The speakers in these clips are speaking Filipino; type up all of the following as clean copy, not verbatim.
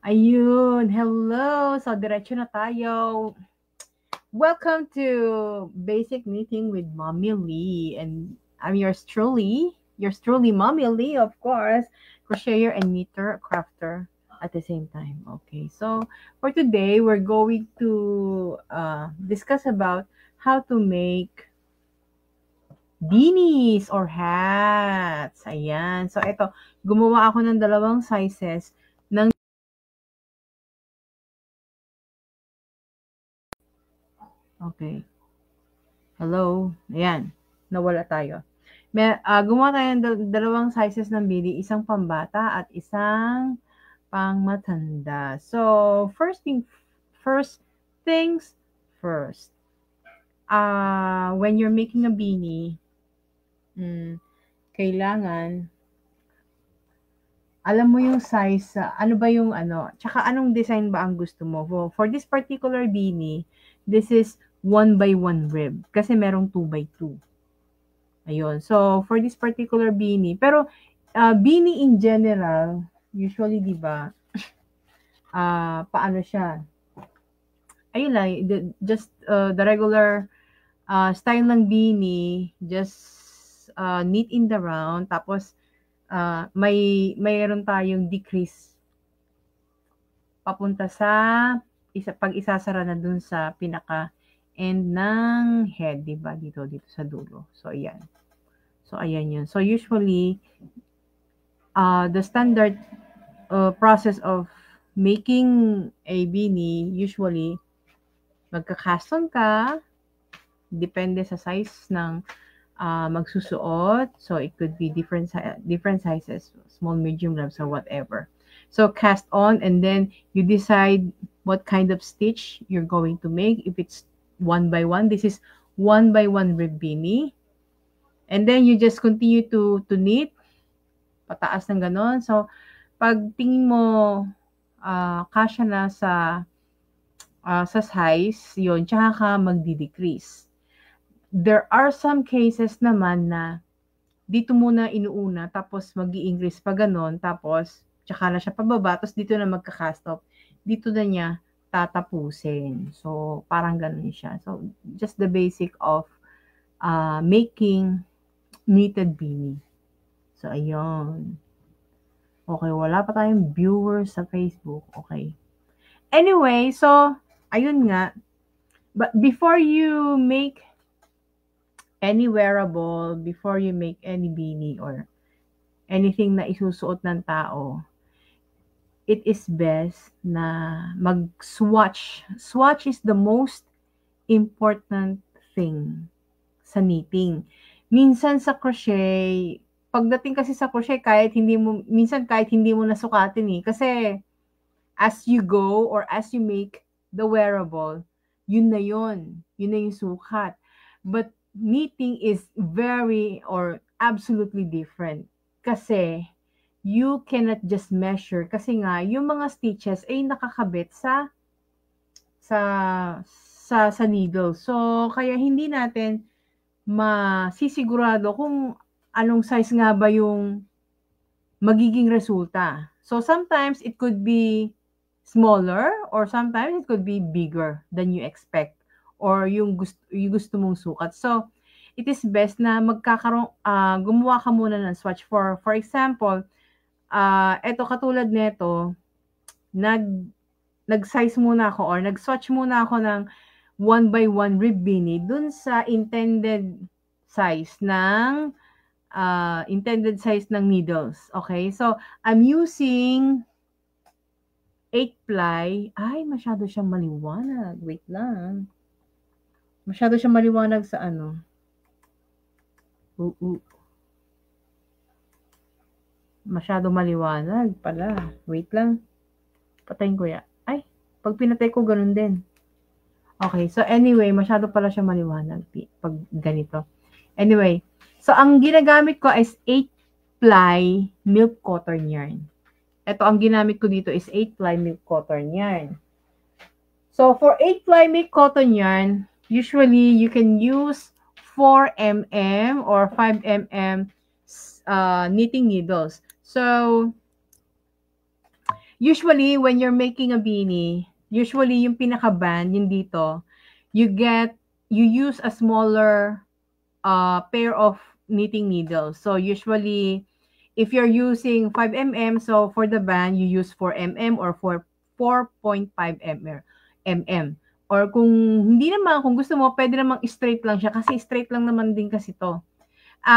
Ayun, hello! So, diretso na tayo. Welcome to Basic Knitting with Mommy Lee. And I'm yours truly, Mommy Lee, of course, crocheter and knitter, crafter at the same time. Okay, so for today, we're going to discuss about how to make beanies or hats. Ayan. So, ito, gumawa ako ng dalawang sizes ng okay. Hello? Ayan, nawala tayo. Gumawa tayo ng dalawang sizes ng bili, isang pambata at isang pangmatanda. So, first things first. When you're making a beanie, kailangan alam mo yung size, ano ba yung ano, tsaka anong design ba ang gusto mo. For this particular beanie, this is 1 by 1 rib kasi merong 2 by 2. Ayun. So, for this particular beanie, pero beanie in general, usually, di ba, paano siya? Ayun lang, just the regular style ng beanie, just knit in the round, tapos mayroon tayong decrease papunta sa pag isasara na dun sa pinaka end ng head, di ba? Dito sa dulo. So, ayan. So, ayan yun. So, usually, the standard process of making a beanie, usually, magka-cast-on ka, depende sa size ng magsusuot. So, it could be different sizes, small, medium, large, or whatever. So, cast on, and then you decide what kind of stitch you're going to make. If it's 1 by 1, this is 1 by 1 rib beanie. And then, you just continue to knit, pataas ng ganon. So, pag tingin mo, kasya na sa size, yun, tsaka ka magdi-decrease. There are some cases naman na dito muna inuuna, tapos mag-i-increase pa ganon, tapos tsaka na siya pababa, tapos dito na magka-cast off. Dito na niya tatapusin. So, parang ganon siya. So, just the basic of making knitted beanie. So, ayun. Okay, wala pa tayong viewers sa Facebook. Okay. Anyway, so, ayun nga. But before you make any wearable, before you make any beanie or anything na isusuot ng tao, it is best na mag-swatch. Swatch is the most important thing sa knitting. Minsan sa crochet, pagdating kasi sa crochet, minsan kahit hindi mo nasukatin eh. Kasi, as you go or as you make the wearable, yun na yun. Yun na yung sukat. But knitting is very or absolutely different. Kasi, you cannot just measure. Kasi nga, yung mga stitches ay nakakabit sa, sa needle. So, kaya hindi natin masisigurado kung anong size nga ba yung magiging resulta. So, sometimes it could be smaller or sometimes it could be bigger than you expect or yung gusto mong sukat. So, it is best na gumawa ka muna ng swatch for example, eto katulad nito, nag-size muna ako or nag-swatch muna ako ng 1 by 1 rib beanie dun sa intended size ng needles. Okay? So, I'm using 8 ply. Ay, masyado siyang maliwanag. Wait lang. Masyado siyang maliwanag sa ano. Masyado maliwanag pala. Wait lang. Patayin ko ya. Ay, pag pinatay ko, ganun din. Okay, so anyway, masyado pala siya maliwanag pag ganito. Anyway, so ang ginagamit ko is 8 ply milk cotton yarn. Ito, ang ginamit ko dito is 8 ply milk cotton yarn. So, for 8 ply milk cotton yarn, usually you can use 4 mm or 5 mm knitting needles. So, usually, when you're making a beanie, usually yung pinaka-band, yung dito, you use a smaller pair of knitting needles. So, usually, if you're using 5 mm, so for the band, you use 4 mm or 4.5 mm. Or kung hindi naman, kung gusto mo, pwede namang straight lang siya kasi straight lang naman din kasi to.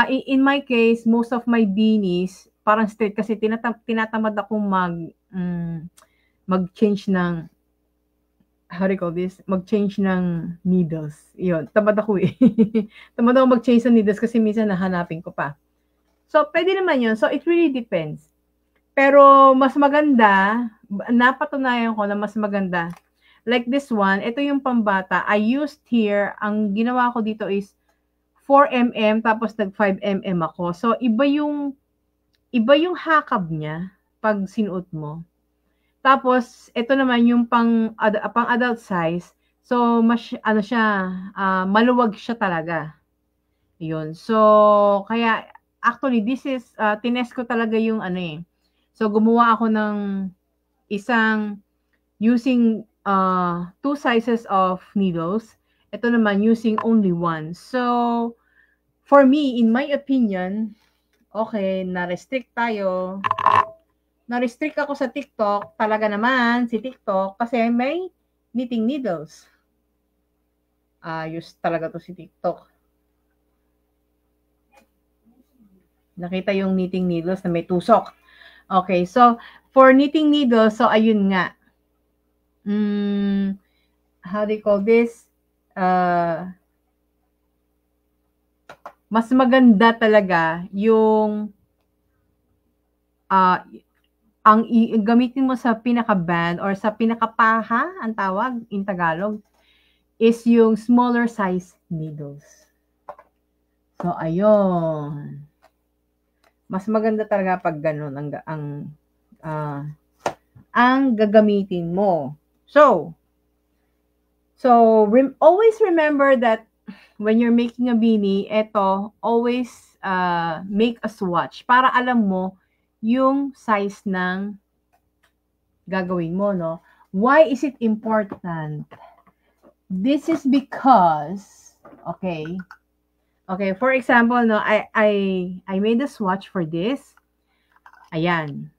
In my case, most of my beanies, parang straight kasi tinatamad akong mag-change ng, how do you call this? Mag-change ng needles. Yun, tamad ako eh. Tamad ako mag-change ng needles kasi minsan nahanapin ko pa. So, pwede naman yun. So, it really depends. Pero, mas maganda, napatunayan ko na mas maganda. Like this one, ito yung pambata. I used here, ang ginawa ko dito is 4 mm, tapos nag 5 mm ako. So, iba yung hakab niya pag sinuot mo. Tapos, ito naman yung pang adult size. So, maluwag siya talaga. Yun. So, kaya, actually, this is, tinest ko talaga yung So, gumawa ako ng isang, using 2 sizes of needles. Ito naman, using only one. So, for me, in my opinion, okay, na-restrict tayo. Na-restrict ako sa TikTok. Talaga naman, si TikTok, kasi may knitting needles. Ayos talaga to si TikTok. Nakita yung knitting needles na may tusok. Okay, so, for knitting needles, so, ayun nga. How do you call this? Mas maganda talaga yung ang gamitin mo sa pinaka-band or sa pinaka-paha, ang tawag in Tagalog, is yung smaller size needles. So, ayun. Mas maganda talaga pag ganun ang gagamitin mo. So always remember that when you're making a beanie, always make a swatch para alam mo yung size ng gagawin mo, no? Why is it important? This is because, okay, for example, no, I made a swatch for this. Ayan.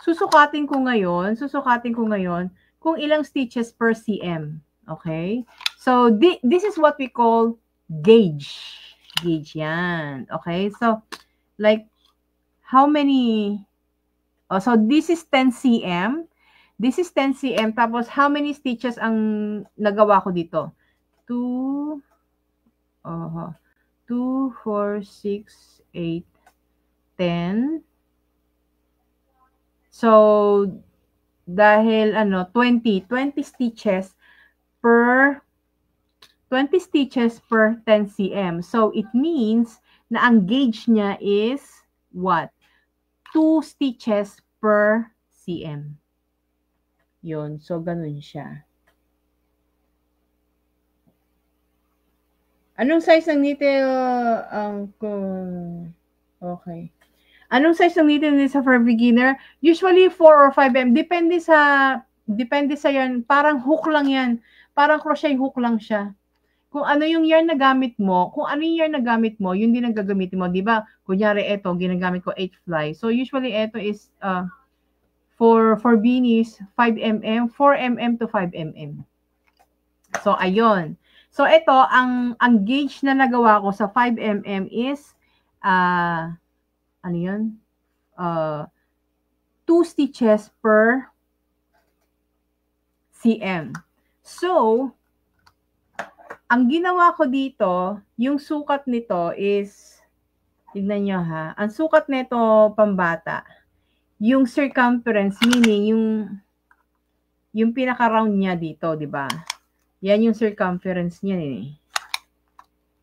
Susukatin ko ngayon kung ilang stitches per cm. Okay? So, this is what we call gauge. Gauge yan. Okay? So, like, how many, so this is 10 cm. This is 10 cm. Tapos, how many stitches ang nagawa ko dito? 2, 4, 6, 8, 10. So, dahil 20 stitches per 10 cm. So, it means na ang gauge niya is what? 2 stitches per cm. Yun. So, ganun siya. Anong size ng needle okay. Anong size ng needle sa for beginner? Usually 4 or 5 mm. Depende sa yan. Parang hook lang yan. Parang crochet hook lang siya. Kung ano yung yarn na gamit mo, yun din ang gagamitin mo. Diba? Kunyari, ito, ginagamit ko 8 fly. So, usually, ito is for beanies, 5 mm, 4 mm to 5 mm. So, ayun. So, ito, ang gauge na nagawa ko sa 5 mm is, ano yun? 2 stitches per cm. So, ang ginawa ko dito, yung sukat nito is, tignan nyo ha, ang sukat nito pambata, yung circumference, meaning yung pinaka-round niya dito, di ba? Yan yung circumference niya eh.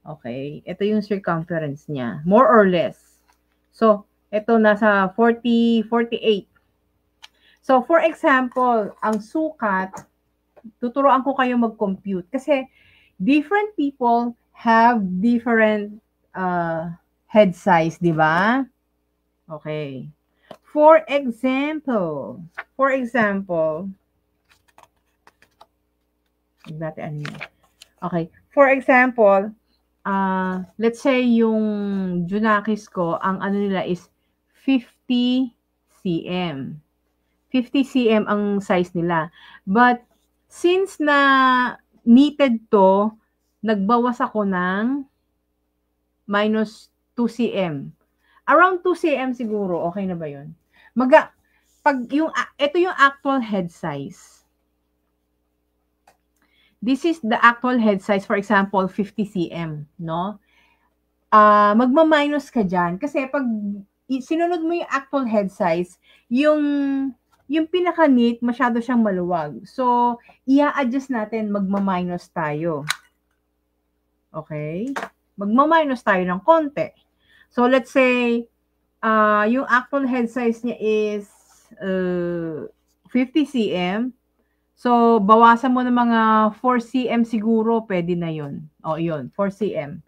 Okay, ito yung circumference niya, more or less. So, ito nasa 40, 48. So, for example, ang sukat, tuturuan ko kayo mag-compute. Kasi, different people have different head size, di ba? Okay. For example, okay, for example, let's say yung Junakis ko, ang ano nila is 50 cm. 50 cm ang size nila. But, since na knitted to, nagbawas ako ng minus 2 cm. Around 2 cm siguro, okay na ba yun? Ito yung actual head size. This is the actual head size, for example, 50 cm, no? Magma-minus ka dyan. Kasi pag sinunod mo yung actual head size, yung pinaka-knit, masyado siyang maluwag. So, i-adjust natin, magma-minus tayo. Okay? Magma-minus tayo ng konti. So, let's say, yung actual head size niya is 50 cm. So, bawasan mo ng mga 4 cm siguro, pwede na yun. O, yun, 4 cm.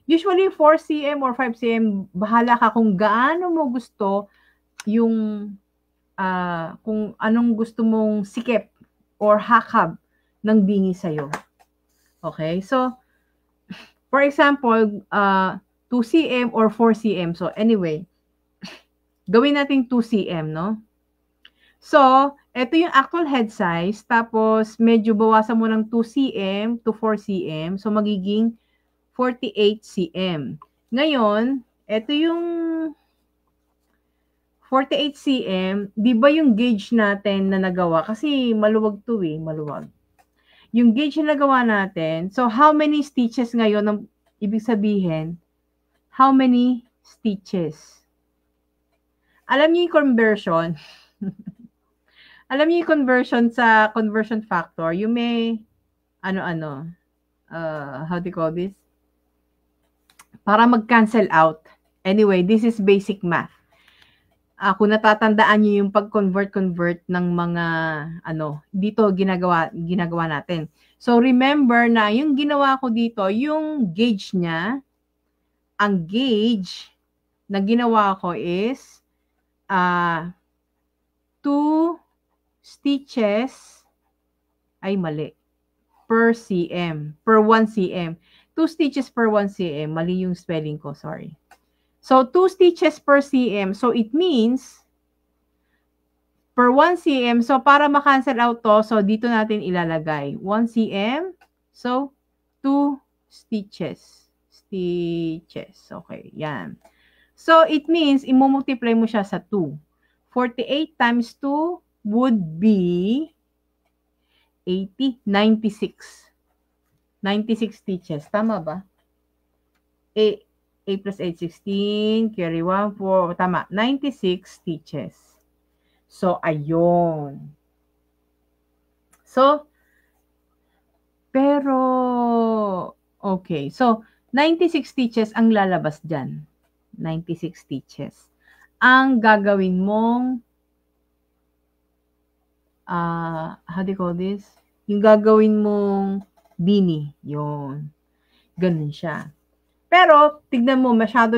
Usually, 4 cm or 5 cm, bahala ka kung gaano mo gusto yung, kung anong gusto mong sikip or hakab ng bingi sa'yo. Okay? So, for example, 2 cm or 4 cm. So, anyway, gawin natin 2 cm, no? So, ito yung actual head size, tapos medyo bawasan mo ng 2 cm to 4 cm, so magiging 48 cm. Ngayon, ito yung 48 cm, di ba yung gauge natin na nagawa, kasi maluwag to maluwag. Yung gauge na nagawa natin, so how many stitches ngayon, ang ibig sabihin, how many stitches? Alam niyo yung conversion? Alam niyo yung conversion sa conversion factor, yung may, how do you call this? Para mag-cancel out. Anyway, this is basic math. Kung natatandaan niyo yung pag-convert ng mga, dito ginagawa natin. So, remember na yung ginawa ko dito, yung gauge niya, ang gauge na ginawa ko is, 2 stitches, ay mali, per cm, per 1 cm. 2 stitches per 1 cm, mali yung spelling ko, sorry. So, 2 stitches per cm, so it means, per 1 cm, so para ma-cancel out to, so dito natin ilalagay, 1 cm, so 2 stitches. Okay, yan. So, it means, i-multiply mo siya sa 2. 48 times 2 would be 80, 96. 96 stitches. Tama ba? 8 plus 8, 16. Carry 1, 4. Tama. 96 stitches. So, ayun. So, pero, okay. So, 96 stitches ang lalabas dyan. 96 stitches. Ang gagawin mong, how do you call this? Yung gagawin mong beanie. Yun. Ganun siya. Pero, tignan mo, masyado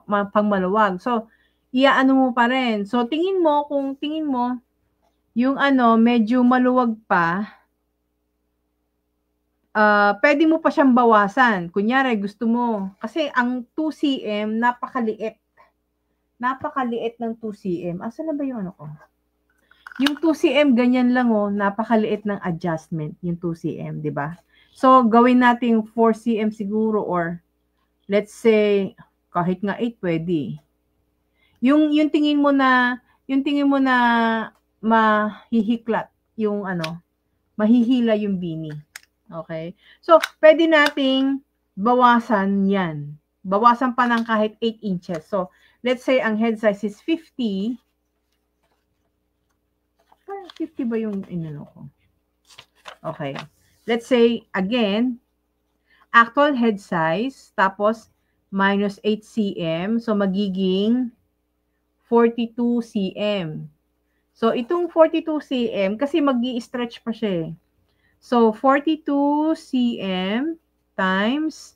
pang maluwag. So, iaano mo pa rin. So, tingin mo, yung medyo maluwag pa, pwede mo pa siyang bawasan. Kunyari, gusto mo. Kasi, ang 2 cm, napakaliit. Napakaliit ng 2 cm. Asa na ba yung ko? Yung 2 cm, ganyan lang napakaliit ng adjustment, yung 2 cm, di ba? So, gawin natin 4 cm siguro, or let's say, kahit nga 8, pwede. Yung tingin mo na mahihiklat, yung mahihila yung beanie. Okay? So, pwede nating bawasan yan. Bawasan pa ng kahit 8 inches. So, let's say, ang head size is 50. 50 ba yung ko? Okay. Let's say, again, actual head size, tapos minus 8 cm. So, magiging 42 cm. So, itong 42 cm, kasi mag-i-stretch pa siya. So, 42 cm times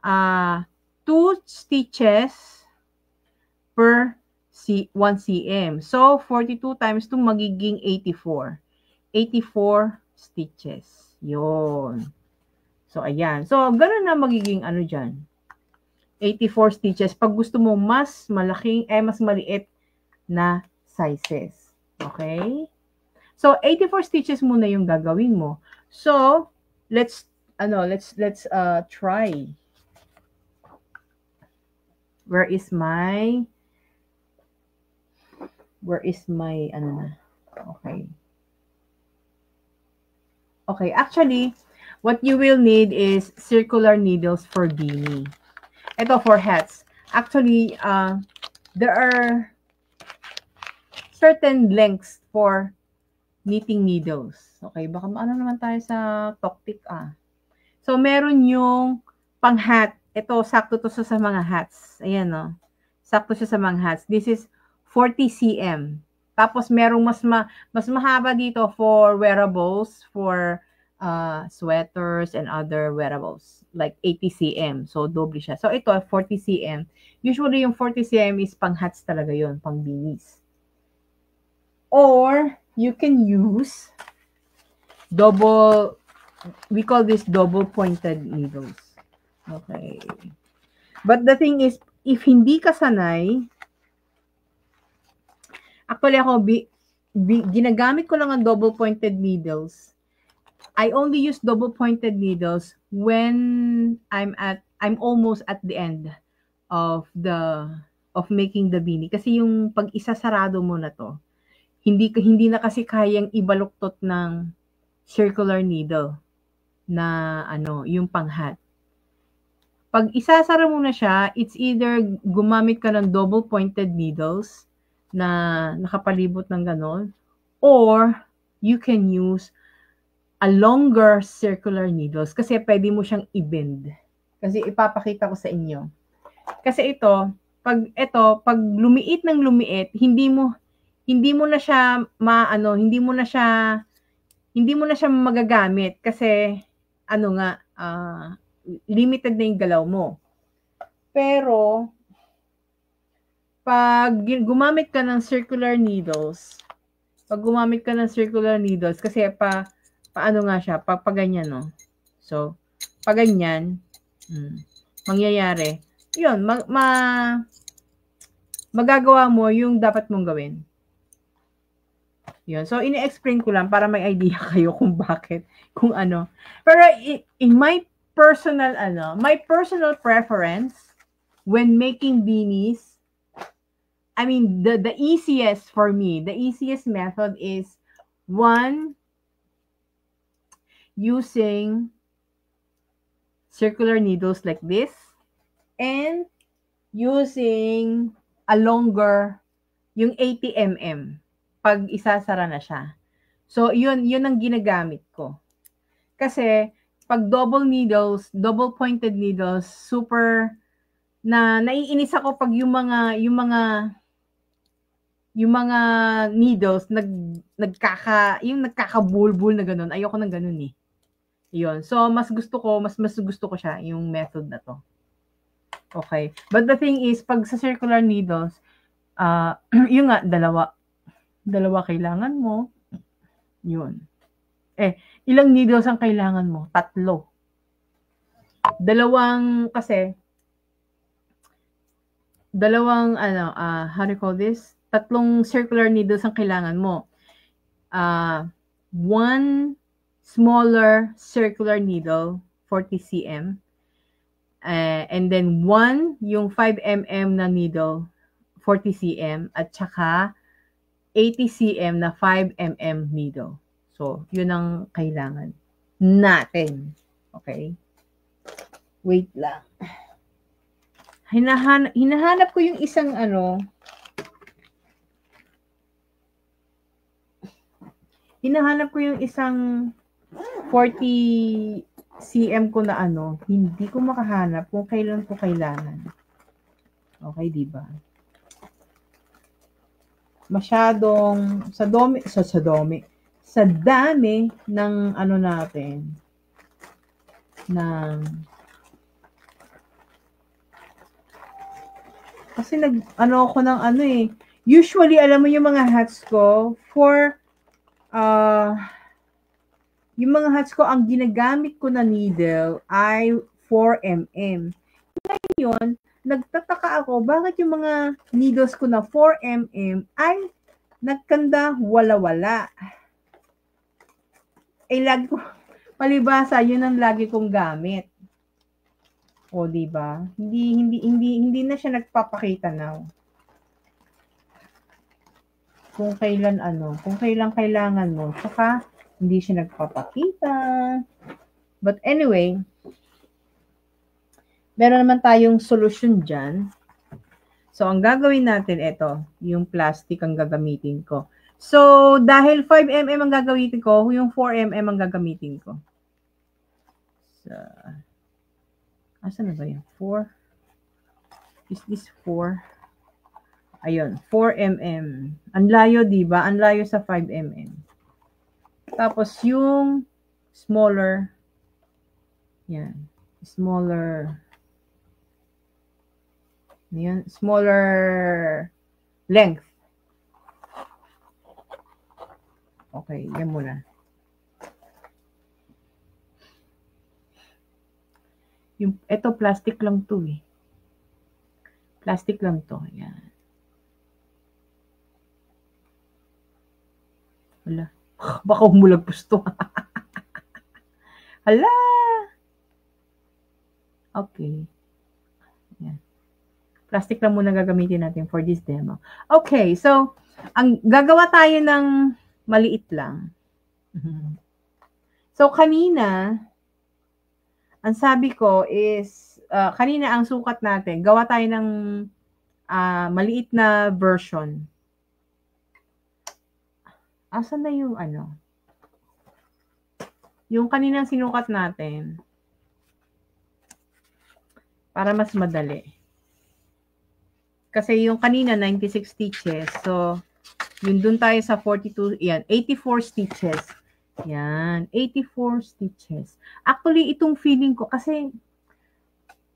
2 stitches per 1 cm. So, 42 times 2 magiging 84. 84 stitches. Yun. So, ayan. So, ganun na magiging ano dyan. 84 stitches. Pag gusto mo mas malaking, mas maliit na sizes. Okay? So, 84 stitches muna yung gagawin mo. So, let's try. Where is my ano na? Okay. Okay, actually, what you will need is circular needles for beanie. Ito for hats. Actually, there are certain lengths for knitting needles. Okay, baka ano naman tayo sa toktik So, meron yung pang hat. Ito, sakto to sa mga hats. Ayan, no? Sakto siya sa mga hats. This is 40 cm. Tapos, merong mas mahaba dito for wearables, for sweaters and other wearables. Like 80 cm. So, doble siya. So, ito, 40 cm. Usually, yung 40 cm is pang hats talaga yon, pang beanies. Or, you can use we call this double pointed needles. Okay. But the thing is, if hindi ka sanay, actually ako, ginagamit ko lang ang double pointed needles. I only use double pointed needles when I'm almost at the end of making the beanie. Kasi yung pag isa-sarado mo na to, hindi na kasi kayang ibaluktot ng circular needle na yung pang-hat. Pag isasara mo na siya, it's either gumamit ka ng double pointed needles na nakapalibot ng ganon, or you can use a longer circular needles kasi pwede mo siyang i-bend. Kasi ipapakita ko sa inyo. Kasi pag lumiit ng lumiit, hindi mo na siya hindi mo na siya magagamit kasi limited na yung galaw mo. Pero pag gumamit ka ng circular needles, kasi paano nga siya, paganyan, no? So, paganyan, mangyayari, yun, magagawa mo yung dapat mong gawin. Yun. So, ini-explain ko lang para may idea kayo kung bakit, kung ano. Pero, in my personal preference, when making beanies, I mean, the easiest for me, the easiest method is one, using circular needles like this, and using a longer, yung 80 mm, pag isasara na siya. So, yun ang ginagamit ko. Kasi, pag double pointed needles, super naiinis ako pag yung mga needles nagkakabulbul na ganun. Ayoko ng ganun eh. Yun. So, mas gusto ko siya, yung method na to. Okay. But the thing is, pag sa circular needles, yung nga, dalawa kailangan mo. Yun. Ilang needles ang kailangan mo? 3. How do you call this? 3 circular needles ang kailangan mo. 1 smaller circular needle, 40 cm. And then 1, yung 5 mm na needle, 40 cm. At saka 80 cm na 5 mm needle. So, yun ang kailangan natin. Okay? Wait lang. Hinahanap ko yung isang hinahanap ko yung isang 40 cm ko na hindi ko makahanap kung kailan ko kailangan. Okay, di ba? Masyadong sa dami ng natin ng kasi ako ng Usually, alam mo yung mga hats ko, yung mga hats ko, ang ginagamit ko na needle ay 4mm. Ngayon, nagtataka ako, bakit yung mga needles ko na 4mm ay nagkanda wala-wala. Lagi ko, palibasa, yun ang lagi kong gamit. O, diba? Hindi na siya nagpapakita now. Kung kailan kailangan mo. Saka, hindi siya nagpapakita. But anyway, meron naman tayong solusyon dyan. So, ang gagawin natin, ito, yung plastic ang gagamitin ko. So, dahil 5mm ang gagamitin ko, yung 4mm ang gagamitin ko. So, asan na ba yun? 4? Is this 4? Ayun, 4mm. Ang layo, diba? Ang layo sa 5mm. Tapos, yung smaller, yan, smaller length. Okay, yan muna. Ito, plastic lang to eh. Plastic lang to. Yan. Wala. Baka humulagpos to. Hala! Okay. Yan. Plastic lang muna gagamitin natin for this demo. Okay, so, ang gagawa tayo ng maliit lang. So, kanina, ang sabi ko is, kanina ang sukat natin, gawa tayo ng maliit na version. Asan na yung yung kaninang sinukat natin, para mas madali. Kasi yung kanina, 96 stitches. So, yun dun tayo sa 42, yan, 84 stitches. Yan, 84 stitches. Actually, itong feeling ko, kasi,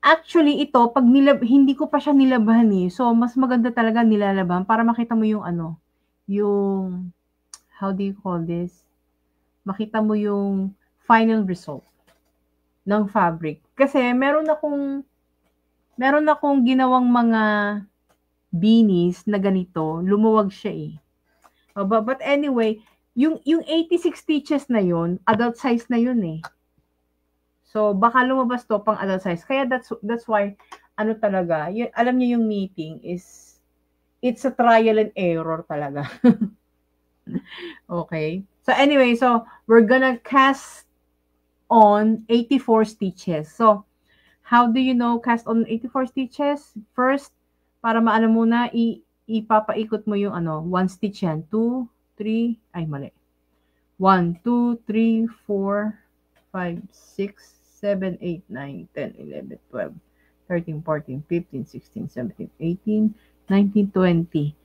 actually, ito, pag hindi ko pa siya nilabahan eh. So, mas maganda talaga nilalabahan para makita mo yung yung, how do you call this? Makita mo yung final result ng fabric. Kasi, meron akong ginawang mga beanies na ganito, lumuwag siya eh. But anyway, yung 86 stitches na yun, adult size na yun eh. So, baka lumabas to pang adult size. Kaya that's why, talaga, alam niyo yung knitting is, it's a trial and error talaga. Okay. So, anyway, so, we're gonna cast on 84 stitches. So, how do you know cast on 84 stitches? First, para maano muna, ipapaikot mo yung 1 stitch yan. 2, 3, ay mali. 1, 2, 3, 4, 5, 6, 7, 8, 9, 10, 11, 12, 13, 14, 15, 16, 17, 18, 19, 20.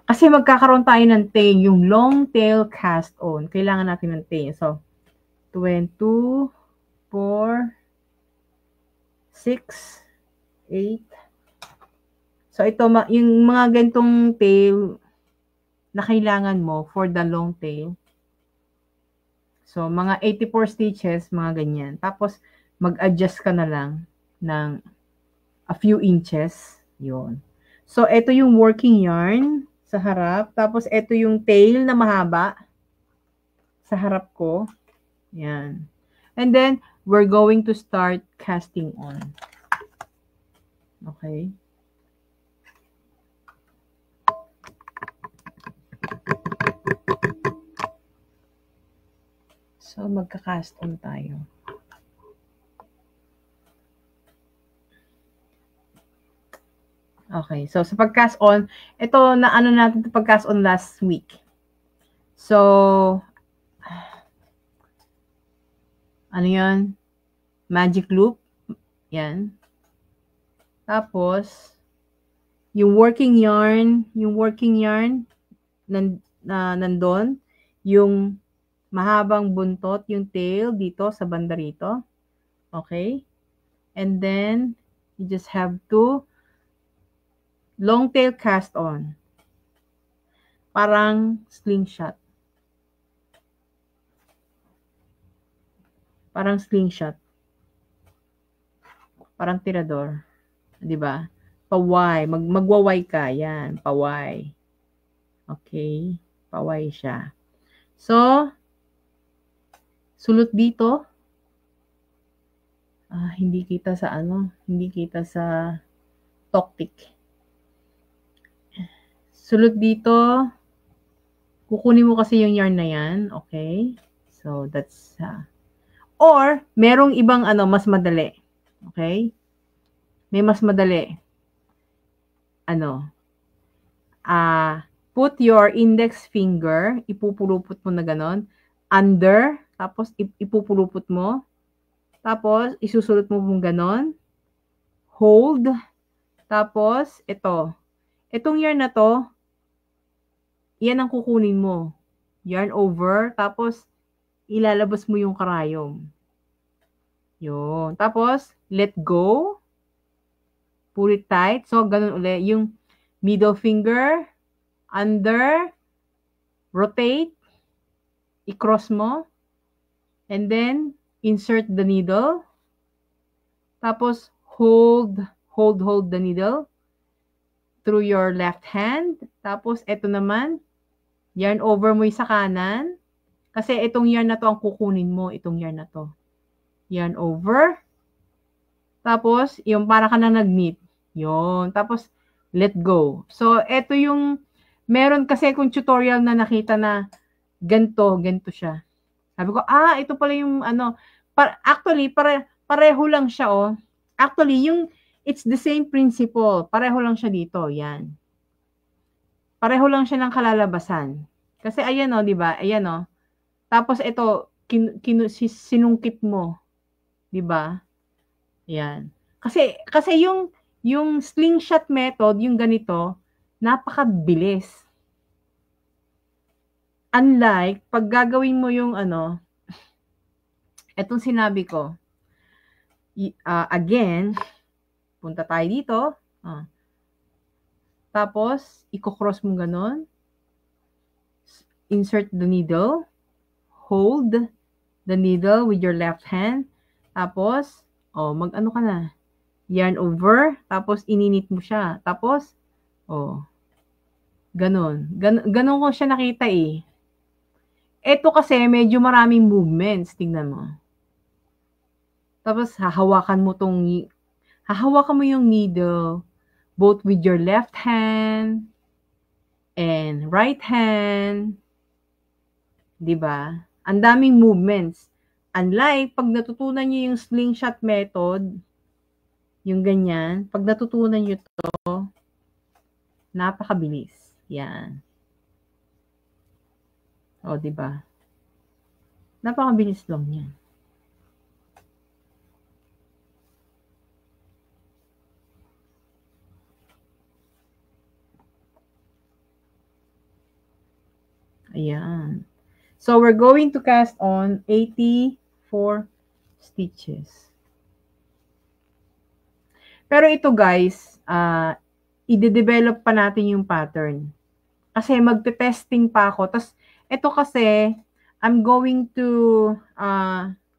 Kasi magkakaroon tayo ng tail, yung long tail cast on. Kailangan natin ng tail. So, 2, 4, 6, 8. So, ito, yung mga gantong tail na kailangan mo for the long tail. So, mga 84 stitches, mga ganyan. Tapos, mag-adjust ka na lang ng a few inches. Yun. So, ito yung working yarn sa harap. Tapos, ito yung tail na mahaba sa harap ko. Yan. And then, we're going to start casting on. Okay. So, magka-cast on tayo. Okay. So, sa pag-cast on, ito na natin ito pag-cast on last week. So, yan? Magic loop. Yan. Tapos, yung working yarn nandun, yung mahabang buntot, yung tail dito sa banda rito. Okay? And then, you just have to long tail cast on. Parang slingshot. Parang slingshot. Parang tirador. 'Di ba? Paway. Magwaway ka. Yan. Paway. Okay. Paway siya. So, sulot dito. Hindi kita sa hindi kita sa toktik. Sulot dito. Kukunin mo kasi yung yarn na yan. Okay? So, that's, or, merong ibang mas madali. Okay? May mas madali. Put your index finger, ipupulupot mo na ganon, under, tapos ipupulupot mo, tapos isusulot mo mong ganon, hold, tapos itong yarn na to, yan ang kukunin mo. Yarn over, tapos ilalabas mo yung karayom. Yun. Tapos, let go, pull it tight. So, ganun ulit. Yung middle finger, under, rotate, i-cross mo, and then, insert the needle, tapos, hold the needle through your left hand, tapos, eto naman, yarn over mo yung sa kanan, kasi itong yarn na to ang kukunin mo, itong yarn na to. Yarn over, tapos, yung para ka na nag-knit, yun, tapos, let go. So, eto yung, meron kasi akong tutorial na nakita na ganito siya. Sabi ko, ito pala yung actually, pareho lang siya, oh. Actually, it's the same principle. Pareho lang siya dito, yan. Pareho lang siya ng kalalabasan. Kasi ayan, oh, di ba? Ayan, oh. Tapos ito, sinungkit mo. Di ba? Yan. Kasi yung slingshot method, yung ganito, napakabilis. Unlike, pag gagawin mo yung etong sinabi ko, again, punta tayo dito, tapos, i-cross mo ganon, insert the needle, hold the needle with your left hand, tapos, mag-ano ka na, yarn over, tapos ininit mo siya, tapos, ganon. Ganon ko siya nakita eh. Ito kasi medyo maraming movements, tingnan mo. Tapos hahawakan mo yung needle both with your left hand and right hand. 'Di ba? Ang daming movements. Unlike pag natutunan niyo yung slingshot method, yung ganyan, pag natutunan niyo 'to, napakabilis. Yan. 'Di ba? Napakabilis lang 'yan. Ayan. So, we're going to cast on 84 stitches. Pero ito guys, i-develop pa natin yung pattern. Kasi magte-testing pa ako. Tapos, ito kasi, I'm going to,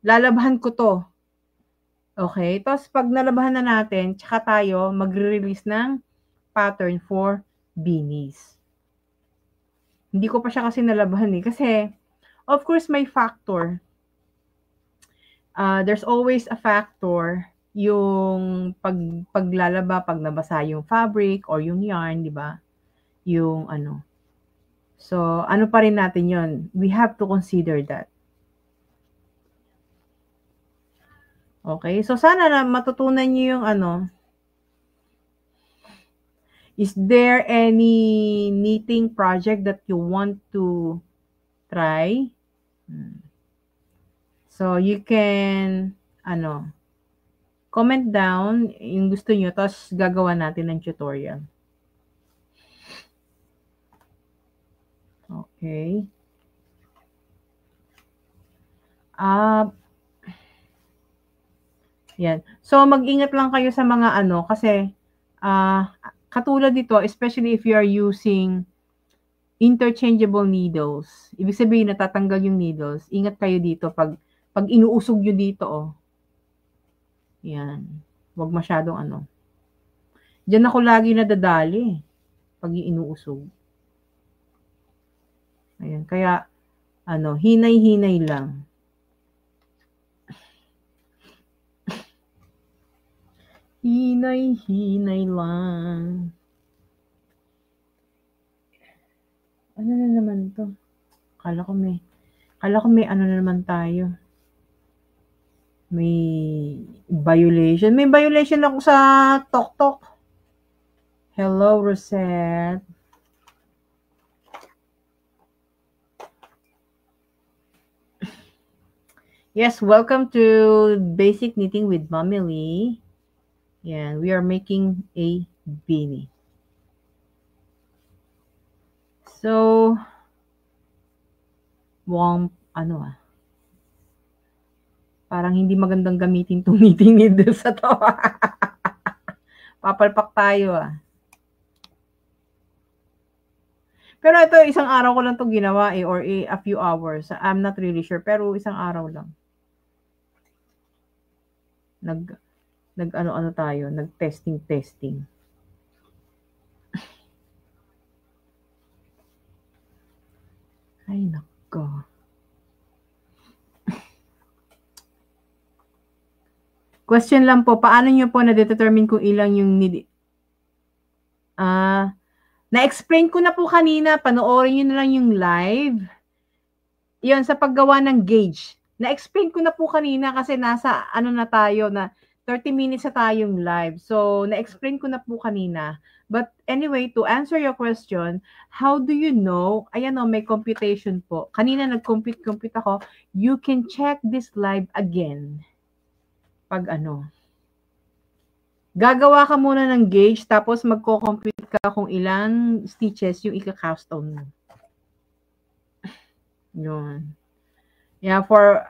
lalabahan ko to. Okay? Tapos, pag nalabahan na natin, tsaka tayo magre-release ng pattern for beanies. Hindi ko pa siya kasi nalabahan eh. Kasi, of course, may factor. There's always a factor yung paglalaba, pag nabasa yung fabric or yung yarn, di ba? Yung So, ano pa rin natin yon? We have to consider that. Okay? So, sana na matutunan niyo yung Is there any knitting project that you want to try? So, you can, comment down yung gusto nyo, tapos gagawa natin ng tutorial. Okay. Yan. So, mag-ingat lang kayo sa mga kasi, katulad dito, especially if you are using interchangeable needles. Ibig sabihin, natatanggal yung needles. Ingat kayo dito pag inuusog nyo dito, oh. Yan. Huwag masyadong ano. Diyan ako lagi nadadali pag inuusog. Ayan. Kaya, ano, hinay-hinay lang. Hinay-hinay lang. Ano na naman to? Kala ko may ano na naman tayo. May violation. May violation ako sa TokTok. Hello, Rosette. Yes, welcome to Basic Knitting with Mommy Lee. Yeah, we are making a beanie. So, ano parang hindi magandang gamitin itong knitting needle sa to. Papalpak tayo Pero ito, isang araw ko lang itong ginawa or a few hours. I'm not really sure, pero isang araw lang. Nag-ano-ano tayo, nag-testing. Ay, nako. Question lang po, paano nyo po na-determine kung ilang yung need? Na-explain ko na po kanina, panoorin nyo na lang yung live. Yun, sa paggawa ng gauge. Na-explain ko na po kanina kasi nasa ano na tayo na 30 minutes na tayong live. So, na-explain ko na po kanina. But anyway, to answer your question, how do you know? Ayan may computation po. Kanina nag-compute ako. You can check this live again. Pag gagawa ka muna ng gauge, tapos magko-compute ka kung ilang stitches yung ika-cast on mo. Yun. Yeah, for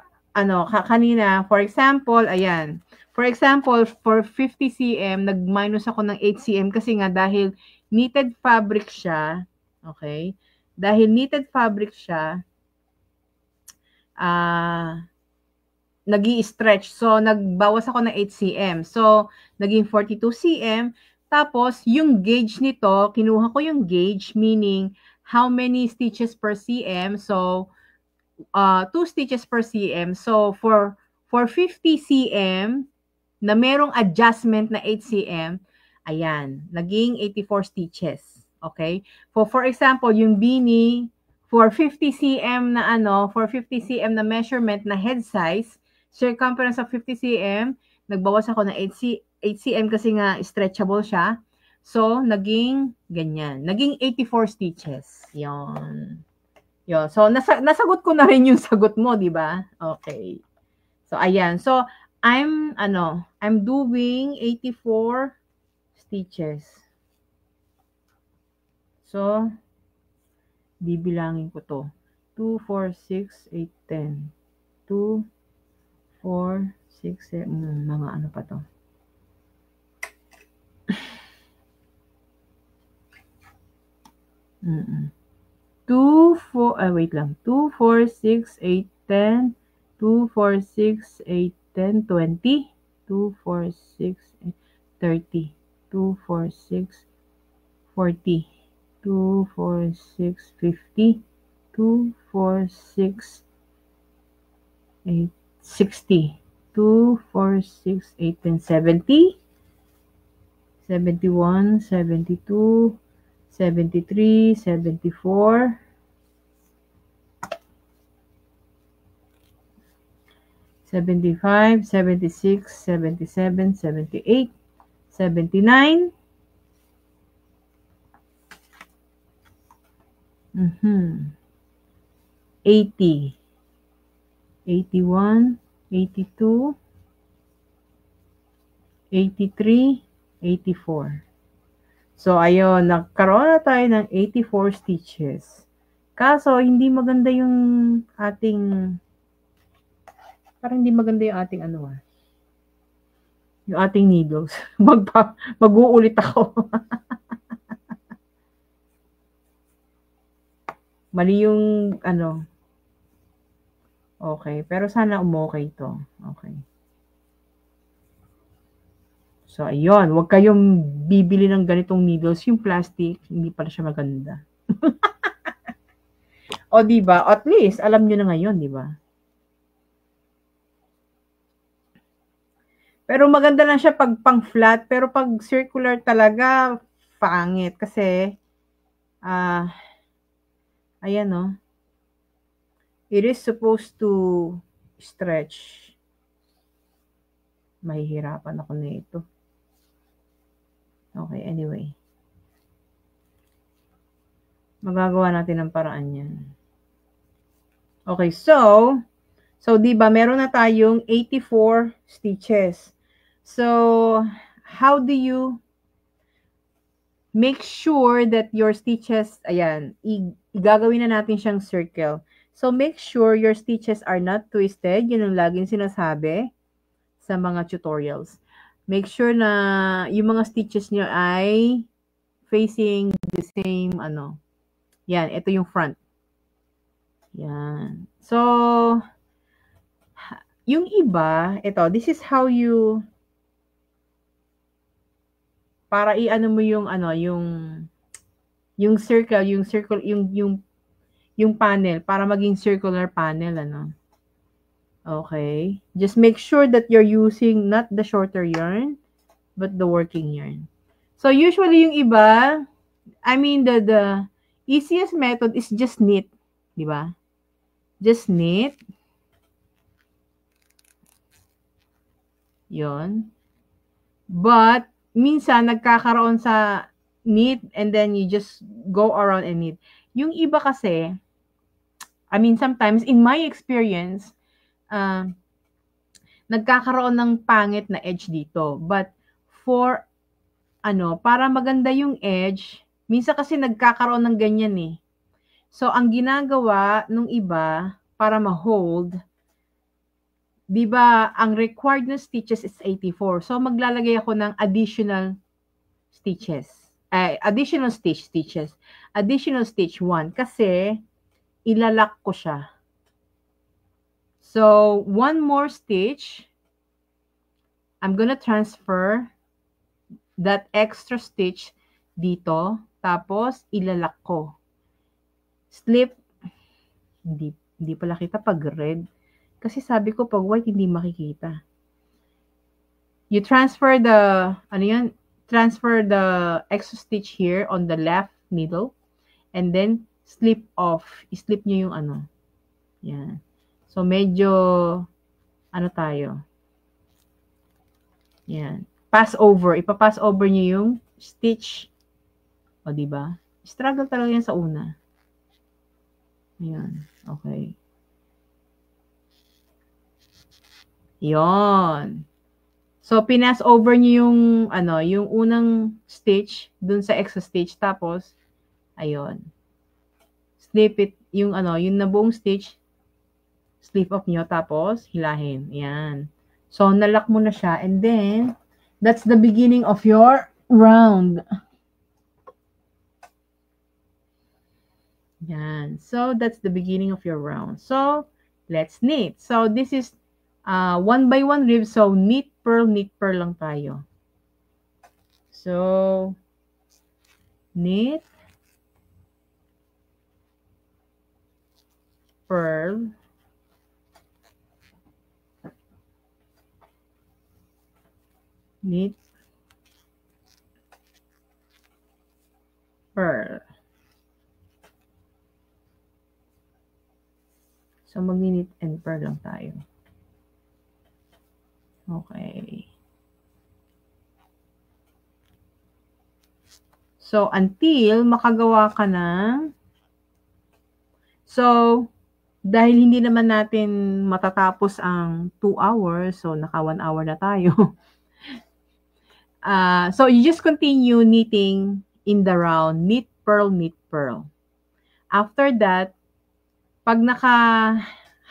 kanina, for example, ayan. For example, for 50 cm, nag-minus ako ng 8 cm kasi nga dahil knitted fabric siya, okay? Dahil knitted fabric siya, nag-i-stretch. So, nagbawas ako ng 8 cm. So, naging 42 cm. Tapos, yung gauge nito, kinuha ko yung gauge, meaning how many stitches per cm. So, 2 stitches per cm. So, for 50 cm, na merong adjustment na 8 cm, ayan, naging 84 stitches. Okay? For example, yung beanie, for 50 cm na for 50 cm na measurement na head size, circumference of 50 cm, nagbawas ako ng 8 cm kasi nga stretchable siya. So, naging ganyan. Naging 84 stitches. Yon. So, nasagot ko na rin yung sagot mo, di ba? Okay. So, ayan. So, I'm doing 84 stitches. So, bibilangin ko to. 2, 4, 6, 8, 10. 2, 4, 6, 7, mga ano pa to. Wait lang. 2, 4, 6, 8, 10. 2, 4, 6, 8, 10, 20. 2, 4, 6, 8, 30. 2, 4, 6, 40. 2, 4, 6, 50. 2, 4, 6, 8, 60. 2, 4, 6, 8, 10, 70. 71, 72, 73, 74. 75, 76, 77, 78, 79. 80, 81, 82, 83, 84. So, ayun, nagkaroon na tayo ng 84 stitches. Kaso, hindi maganda yung ating parang hindi maganda yung ating yung ating needles. Mag-uulit ako. Mali yung ano. Okay, pero sana umokay to. Okay. So, ayun. Huwag kayong bibili ng ganitong needles. Yung plastic, hindi pala siya maganda. O, diba? At least, alam nyo na ngayon, diba? Pero maganda lang siya pag pang flat. Pero pag circular talaga, pangit. Kasi, ayan, no? It is supposed to stretch. Mahihirapan ako nito. Okay, anyway. Magagawa natin ng paraan yan. Okay, so 'di ba meron na tayong 84 stitches. So, how do you make sure that your stitches, ayan, igagawin na natin siyang circle. So, make sure your stitches are not twisted. Yun ang laging sinasabi sa mga tutorials. Make sure na yung mga stitches nyo ay facing the same, yan, ito yung front. Yan. So, yung iba, ito, this is how you, para i-ano mo yung, yung circle, yung panel, para maging circular panel, Okay. Just make sure that you're using not the shorter yarn, but the working yarn. So, usually yung iba, I mean, the easiest method is just knit. Di ba? Just knit. Yon. But, minsan, nagkakaroon sa knit and then you just go around and knit. Yung iba kasi, I mean, sometimes, in my experience, nagkakaroon ng pangit na edge dito. But, for, para maganda yung edge, minsan kasi nagkakaroon ng ganyan eh. So, ang ginagawa nung iba, para ma-hold, di ba, ang required na stitches is 84. So, maglalagay ako ng additional stitches. Additional stitches. Additional stitch 1. Kasi, ilalak ko siya. So, one more stitch. I'm gonna transfer that extra stitch dito. Tapos, ilalak ko. Slip. Hindi pala kita pag red. Kasi sabi ko, pag white, hindi makikita. You transfer the, transfer the extra stitch here on the left needle. And then, slip off. I-slip nyo yung Yan. So, medyo, tayo. Yan. Pass over. Ipa-pass over nyo yung stitch. O, diba? Struggle talaga yan sa una. Ayan. Okay. Yon. So, pinas over nyo yung, yung unang stitch dun sa extra stitch. Tapos, ayun. Slip it, yung yung nabuong stitch, slip off nyo, tapos hilahin. Ayan. So, nalock mo na siya. And then, that's the beginning of your round. Yan. So, that's the beginning of your round. So, let's knit. So, this is 1 by 1 rib. So, knit, purl lang tayo. So, knit, purl, knit, purl. So, mag-knit and purl lang tayo. Okay. So, until makagawa ka ng, so, dahil hindi naman natin matatapos ang 2 hours, so naka 1 hour na tayo. So, you just continue knitting in the round, knit, purl, knit, purl. After that, pag naka,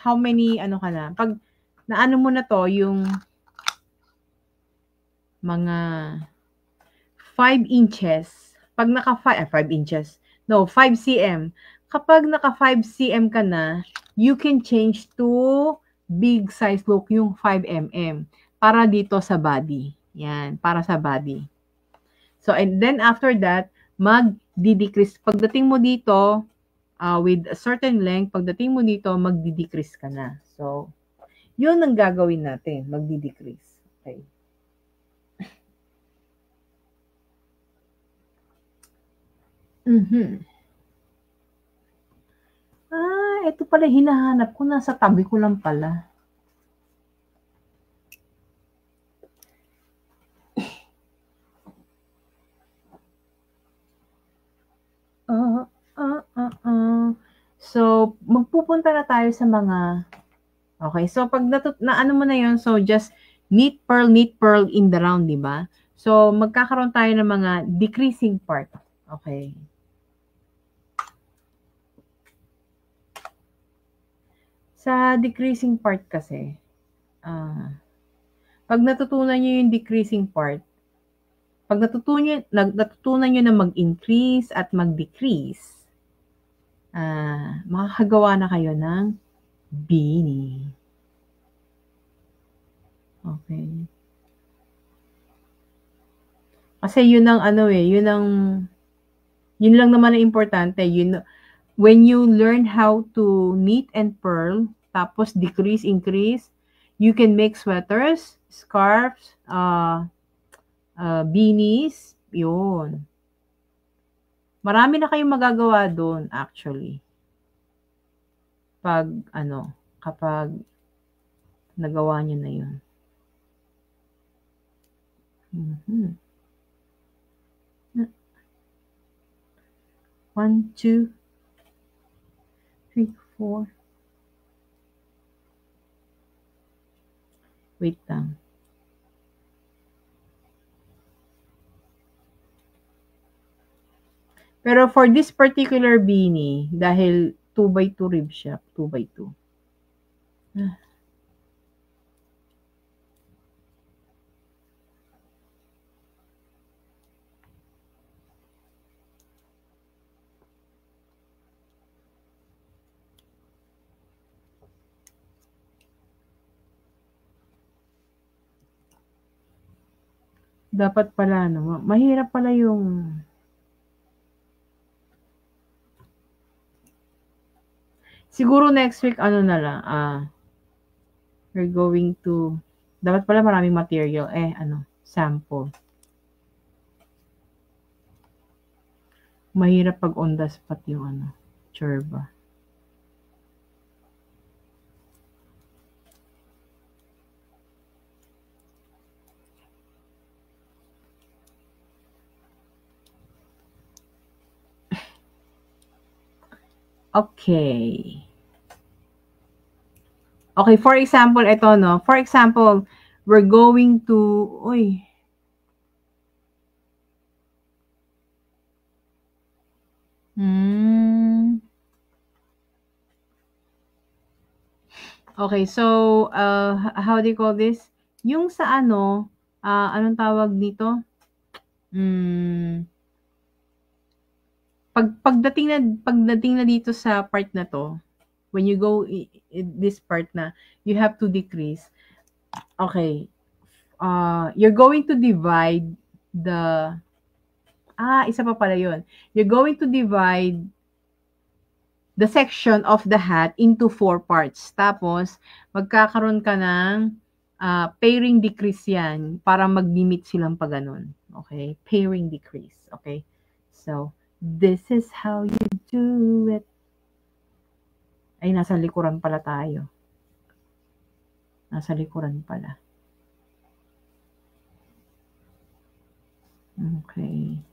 how many, ka na, pag naano mo na to, yung mga 5 inches, pag naka 5 inches, no, 5 cm, kapag naka 5 cm ka na, you can change to big size look, yung 5 mm. Para dito sa body. Yan, para sa body. So, and then after that, mag-decrease. Pagdating mo dito, with a certain length, pagdating mo dito, mag-decrease ka na. So, yun ang gagawin natin, mag-decrease. Okay. Ito pala hinahanap ko. Nasa tabi ko lang pala. So, magpupunta na tayo sa mga... Okay, so pag ano mo na yun, so just knit pearl in the round, di ba? So, magkakaroon tayo ng mga decreasing part. Okay. Sa decreasing part kasi, pag natutunan nyo yung decreasing part, pag natutunan nyo na mag-increase at mag-decrease, makakagawa na kayo ng beanie. Okay. Kasi yun ang yun lang naman ang importante. When you learn how to knit and purl, tapos decrease, increase, you can make sweaters, scarves, beanies, yun. Marami na kayong magagawa doon, actually. Kapag nagawa nyo na yun. 1, 2, 3, 4. Wait lang. Pero for this particular beanie, dahil 2x2 rib siya, 2x2. Dapat pala, mahirap pala yung... Siguro next week, na lang, we're going to... Dapat pala maraming material. Sample. Mahirap pag on the spot yung churba. Okay. Okay, for example, ito, no? For example, we're going to... Uy. Okay, so, how do you call this? Yung sa anong tawag dito? Pagdating na dito sa part na to, when you go this part na, you have to decrease. Okay. You're going to divide the... isa pa pala yun. You're going to divide the section of the hat into 4 parts. Tapos, magkakaroon ka ng pairing decrease yan para mag-limit silang pa ganun. Okay? Pairing decrease. Okay? So, this is how you do it. Ay, nasa likuran pala tayo. Nasa likuran pala. Okay.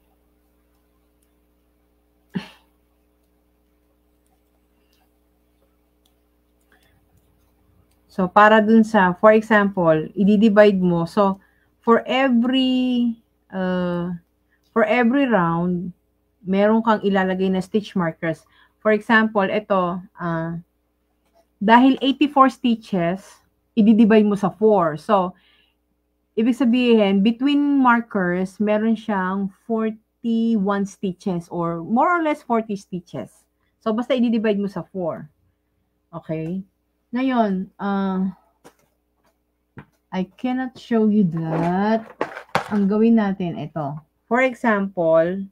So, para dun sa, for example, i-divide mo. So, for every round, meron kang ilalagay na stitch markers. For example, ito, dahil 84 stitches, i-divide mo sa 4. So, ibig sabihin, between markers, meron siyang 41 stitches or more or less 40 stitches. So, basta i-divide mo sa 4. Okay? Ngayon, I cannot show you that. Ang gawin natin, ito. For example,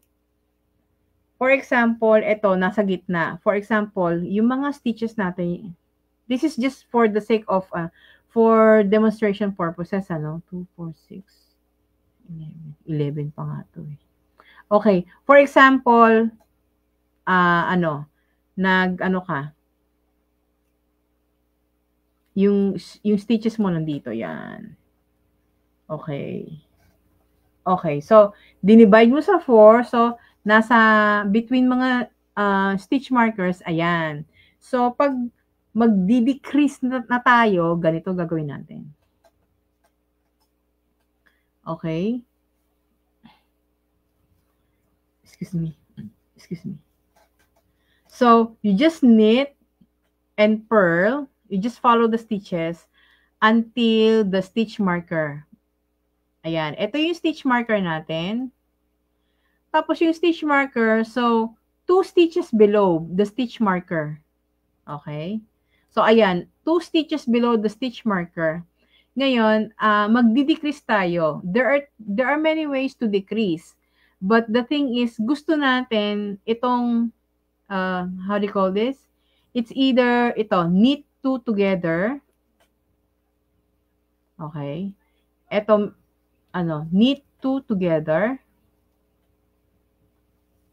ito, nasa gitna. For example, yung mga stitches natin, this is just for the sake of, for demonstration purposes, 2, 4, 6, 11 pa nga to eh. Okay, for example, yung stitches mo nandito, yan. Okay. Okay, so, dinivide mo sa 4, so, nasa between mga stitch markers, ayan. So, pag magdi-decrease na tayo, ganito gagawin natin. Okay? Excuse me. So, you just knit and purl. You just follow the stitches until the stitch marker. Ayan. Ito yung stitch marker natin. Tapos yung stitch marker, so, 2 stitches below the stitch marker. Okay? So, ayan. 2 stitches below the stitch marker. Ngayon, magdi-decrease tayo. There are many ways to decrease. But the thing is, gusto natin itong, how do you call this? It's either, knit 2 together. Okay? Ito, knit 2 together.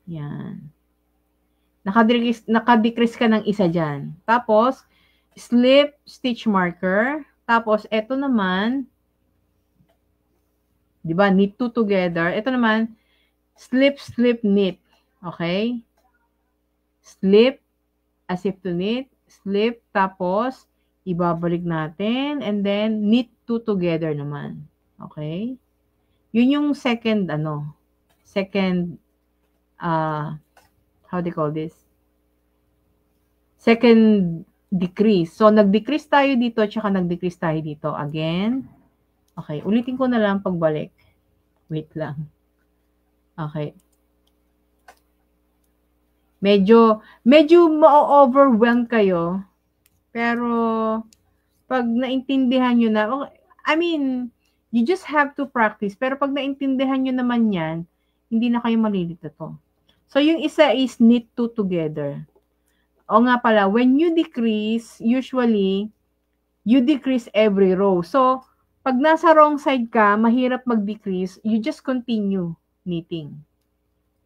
Yan. Nakadecrease ka ng isa dyan. Tapos, slip stitch marker. Tapos, ito naman, di ba, knit 2 together. Ito naman, slip, slip, knit. Okay? Slip, as if to knit, slip, tapos, ibabalik natin, and then, knit 2 together naman. Okay? Yun yung second, how do you call this? Second decrease. So, nag-decrease tayo dito, tsaka nag-decrease tayo dito. Again. Okay, ulitin ko na lang pagbalik. Wait lang. Okay. Medyo ma-overwhelm kayo. Pero, pag naintindihan nyo na, I mean, you just have to practice. Pero pag naintindihan nyo naman yan, hindi na kayo malilito to. So, yung isa is knit 2 together. O nga pala, when you decrease, usually, you decrease every row. So, pag nasa wrong side ka, mahirap mag-decrease, you just continue knitting.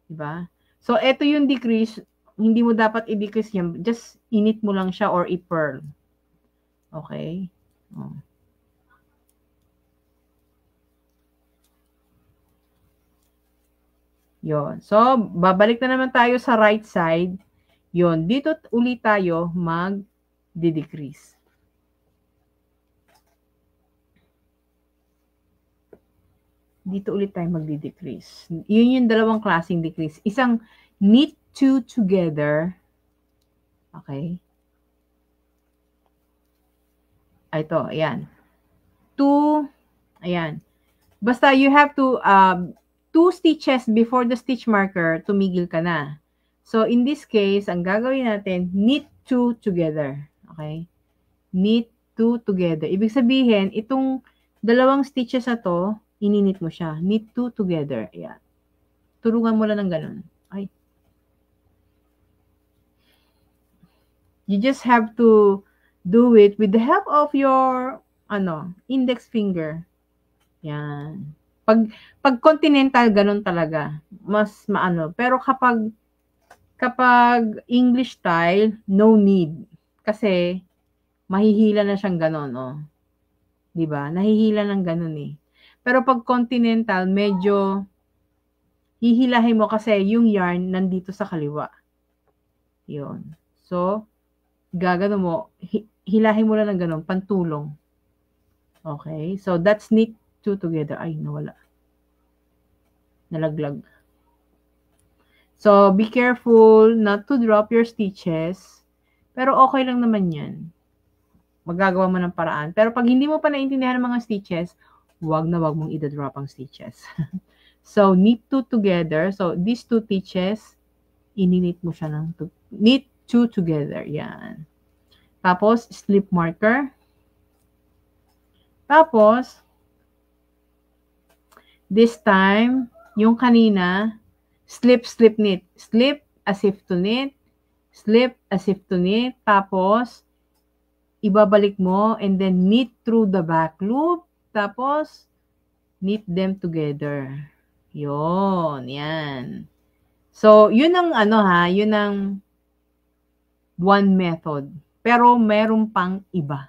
Diba? So, eto yung decrease, hindi mo dapat i-decrease yan. Just init mo lang siya or i-purl. Okay? Oh. Yon. So, babalik na naman tayo sa right side. Yon. Dito ulit tayo mag-decrease. Dito ulit tayo mag-decrease. Yun yung dalawang klaseng decrease. Isang knit 2 together. Okay. Ito, ayan. 2, ayan. Basta you have to, 2 stitches before the stitch marker, tumigil ka na. So, in this case, ang gagawin natin, knit 2 together. Okay? Knit 2 together. Ibig sabihin, itong dalawang stitches na to, ininit mo siya. Knit 2 together. Ayan. Tulungan mo lang ng ganun. Ay. You just have to do it with the help of your, index finger. Yan. Pag continental, ganun talaga. Mas maano. Pero kapag English style, no need. Kasi, mahihila na siyang ganun, oh. Diba? Nahihila ng ganun eh. Pero pag continental, medyo hihilahin mo kasi yung yarn nandito sa kaliwa. Yun. So, gagano mo, hilahin mo lang ng ganun, pantulong. Okay? So, that's knit 2 together. Ay, nawala. Nalaglag. So, be careful not to drop your stitches. Pero okay lang naman yan. Magagawa mo ng paraan. Pero pag hindi mo pa naintindihan ng mga stitches, wag mong i-drop ang stitches. So, knit 2 together. So, these 2 stitches, ininit mo siya ng knit two together. Yan. Tapos, slip marker. Tapos, this time, yung kanina, slip, slip, knit. Slip, as if to knit. Slip, as if to knit. Tapos, ibabalik mo and then knit through the back loop. Tapos, knit them together. Yun, yan. So, yun ang yun ang one method. Pero meron pang iba.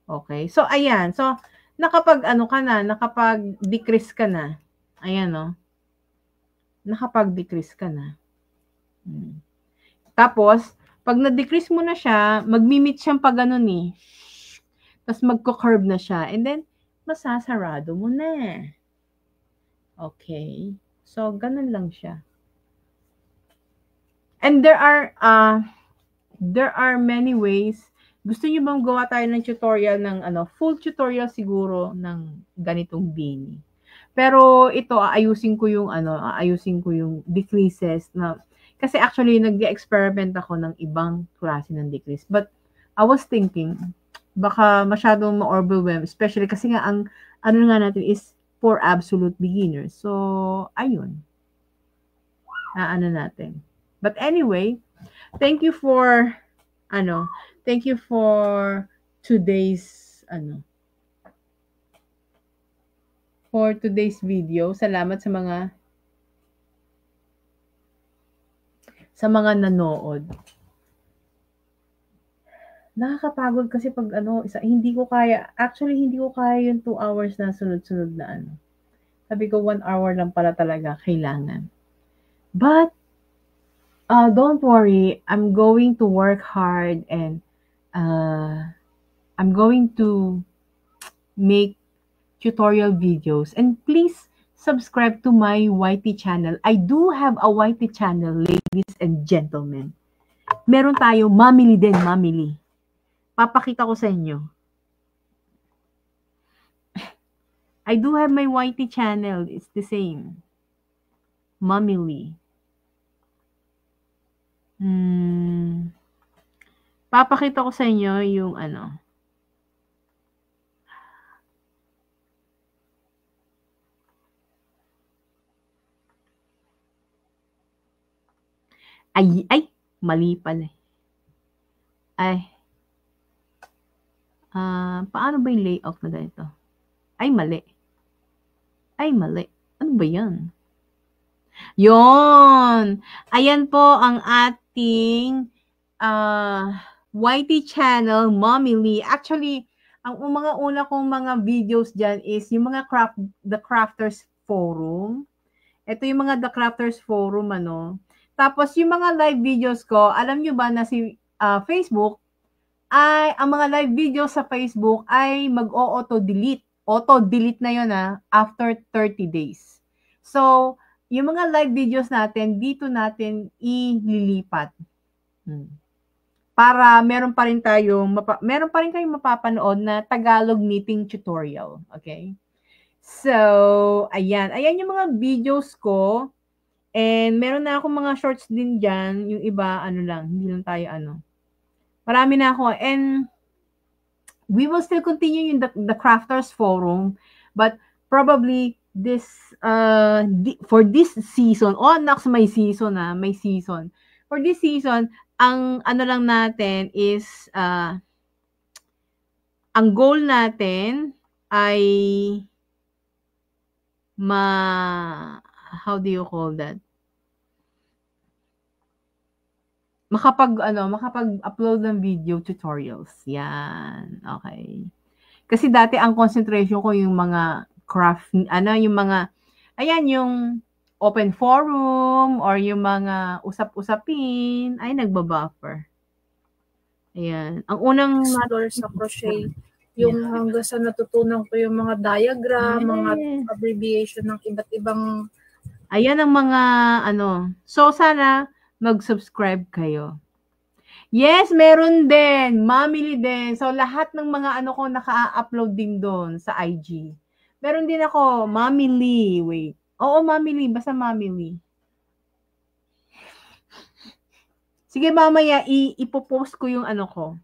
Okay. So, ayan. So, nakapag-decrease ka na. Ayan, no? Nakapag-decrease ka na. Tapos, pag na-decrease mo na siya, magmi-meet siyang pag ganun eh. Tapos magko-curve na siya. And then, masasarado mo na. Okay. So, ganun lang siya. And there are many ways. Gusto niyo bang gawa tayo ng tutorial ng full tutorial siguro ng ganitong beanie. Pero ito aayusin ko yung decreases na kasi actually nag-experiment ako ng ibang klase ng decrease. But I was thinking baka masyadong ma-overwhelm, especially kasi nga ang nga natin is for absolute beginners. So ayun. Natin. But anyway, thank you for today's video. Salamat sa mga nanood. Nakakapagod kasi pag hindi ko kaya yung 2 hours na sunod-sunod na Sabi ko 1 hour lang pala talaga kailangan. But don't worry, I'm going to work hard and I'm going to make tutorial videos. And please subscribe to my YT channel. I do have a YT channel, ladies and gentlemen. Meron tayo, Mamily din, Mamily. Papakita ko sa inyo. I do have my YT channel. It's the same. Mamily. Papakita ko sa inyo yung Ay, mali pala. Paano ba yung layout na ganito? Ay, mali. Ano ba yan? Yon. Ayan po ang ating YT channel, Mamily. Actually, ang mga una kong mga videos dyan is yung mga The Crafters Forum. Ito yung mga The Crafters Forum, Tapos, yung mga live videos ko, alam nyo ba na si Facebook, ang mga live videos sa Facebook ay mag-auto-delete. Auto-delete na yun, after 30 days. So, yung mga live videos natin, dito natin ililipat. Para meron pa rin kayong mapapanood na Tagalog knitting tutorial. Okay? So, ayan. Ayan yung mga videos ko. And meron na akong mga shorts din dyan. Yung iba, hindi lang tayo Marami na ako. And we will still continue in the Crafters Forum. But probably for this season, next may season may season. For this season, ang lang natin is, ang goal natin ay how do you call that? Makapag-upload ng video tutorials. Yan. Okay. Kasi dati ang concentration ko yung mga craft, yung mga, yung open forum or yung mga usap-usapin, ay nagbabuffer. Ayan. Ang unang explore sa crochet, yung hanggang sa natutunan ko yung mga diagram, mga abbreviation ng iba't ibang. Ayan ang mga So, sana mag-subscribe kayo. Yes, meron din. Mamily din. So, lahat ng mga ko naka-upload din doon sa IG. Meron din ako, Mamily. Wait. Oo, Mamily. Basta Mamily. Sige, mamaya ipopost ko yung ano ko.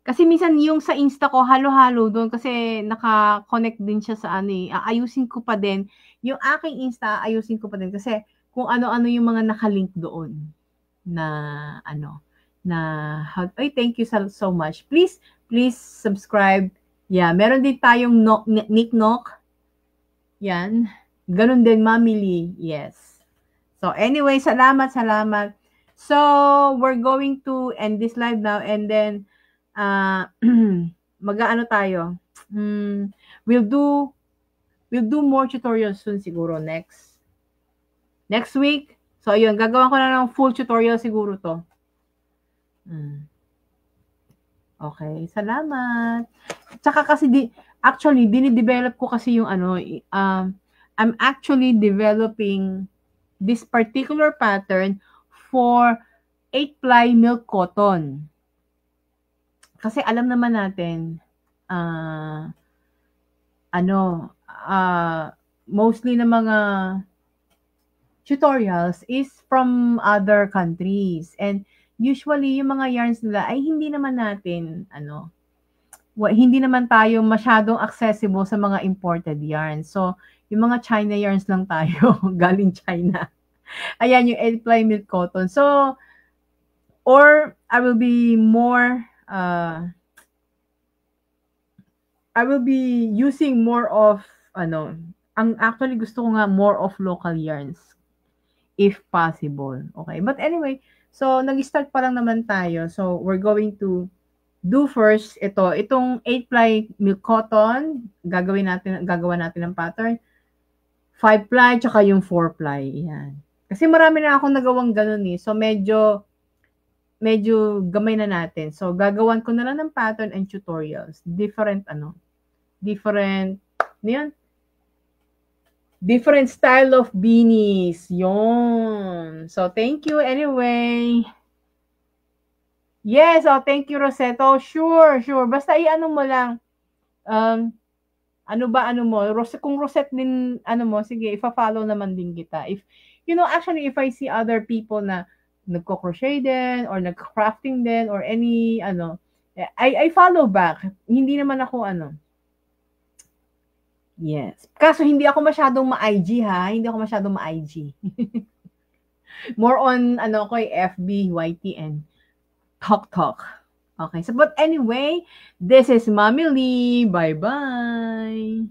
Kasi minsan yung sa Insta ko, halo-halo doon kasi naka-connect din siya sa ano eh. Aayusin ko pa din. Yung aking Insta, ayusin ko pa din kasi kung ano-ano yung mga nakalink doon na ano, na, ay, thank you so much. Please subscribe. Yeah, meron din tayong Nick Knock. Yan. Ganun din, Mami Lee. Yes. So, anyway, salamat. So, we're going to end this live now and then, mag-ano tayo? We'll do more tutorials soon siguro next week. So, ayun, gagawa ko na ng full tutorial siguro to. Okay, salamat. Tsaka kasi actually, dinidevelop ko kasi yung ano, I'm actually developing this particular pattern for 8-ply milk cotton. Kasi alam naman natin, mostly na mga tutorials is from other countries. And usually, yung mga yarns nila ay hindi naman natin, hindi naman tayo masyadong accessible sa mga imported yarns. So, yung mga China yarns lang tayo, galing China. Ayan, yung 8-ply milk cotton. So, or I will be using more of, actually gusto ko nga more of local yarns, if possible. Okay, but anyway, so, nag-start pa lang naman tayo. So, we're going to do first itong 8-ply milk cotton, gagawa natin ng pattern, 5-ply, tsaka yung 4-ply. Yan. Kasi marami na akong nagawang ganun eh. So, medyo gamay na natin. So, gagawan ko na lang ng pattern and tutorials. Different style of beanies. Yon. So, thank you anyway. Yes, thank you, Rosetto. Sure. Basta i-ano mo lang. Kung Rosette din, sige, ifa-follow naman din kita. If, actually, if I see other people na nagko-crochet din, or nag-crafting din, or any, I follow back. Hindi naman ako, yes. Kaso, hindi ako masyadong ma-IG, ha? Hindi ako masyadong ma-IG. More on, FB, YT, and talk. Okay, so, but anyway, this is Mami Lee. Bye-bye.